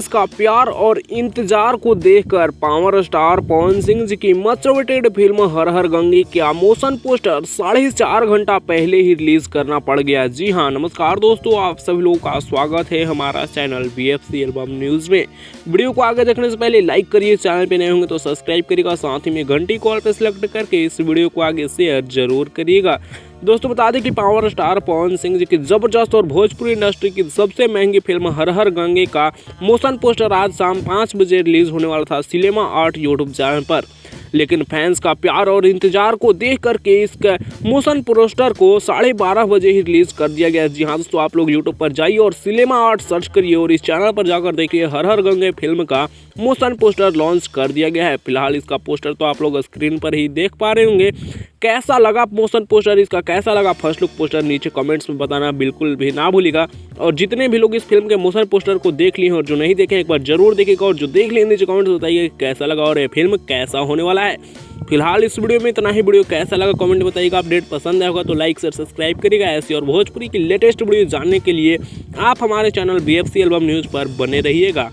Fans का प्यार और इंतजार को देखकर पावर स्टार पवन सिंह जी की मच अवेटेड फिल्म हर हर गंगे का मोशन पोस्टर 4.5 घंटा पहले ही रिलीज करना पड़ गया। जी हां, नमस्कार दोस्तों, आप सभी लोगों का स्वागत है हमारा चैनल BFC एल्बम न्यूज में। वीडियो को आगे देखने से पहले लाइक करिए, चैनल पे नए होंगे तो सब्सक्राइब करिएगा, साथ ही में घंटी कॉल पे सिलेक्ट करके इस वीडियो को आगे शेयर जरूर करिएगा। दोस्तों बता दें कि पावर स्टार पवन सिंह जी की जबरदस्त और भोजपुरी इंडस्ट्री की सबसे महंगी फिल्म हर हर गंगे का मोशन पोस्टर आज शाम 5 बजे रिलीज होने वाला था सिनेमा आर्ट यूट्यूब चैनल पर, लेकिन फैंस का प्यार और इंतजार को देख करके इसका मोशन पोस्टर को 12:30 बजे ही रिलीज कर दिया गया। जी हाँ दोस्तों, आप लोग यूट्यूब पर जाइए और सिनेमा आर्ट सर्च करिए और इस चैनल पर जाकर देखिए हर हर गंगे फिल्म का मोशन पोस्टर लॉन्च कर दिया गया है। फिलहाल इसका पोस्टर तो आप लोग स्क्रीन पर ही देख पा रहे होंगे। कैसा लगा मोशन पोस्टर, इसका कैसा लगा फर्स्ट लुक पोस्टर, नीचे कमेंट्स में बताना बिल्कुल भी ना भूलिएगा। और जितने भी लोग इस फिल्म के मोशन पोस्टर को देख लिए हैं और जो नहीं देखे एक बार जरूर देखिएगा, और जो देख लिए नीचे कमेंट्स बताइए कैसा लगा और ये फिल्म कैसा होने वाला है। फिलहाल इस वीडियो में इतना ही। वीडियो कैसा लगा कमेंट में बताइएगा। अपडेट पसंद आया होगा तो लाइक शेयर सब्सक्राइब करिएगा। ऐसी और भोजपुरी की लेटेस्ट वीडियो जानने के लिए आप हमारे चैनल BFC एल्बम न्यूज़ पर बने रहिएगा।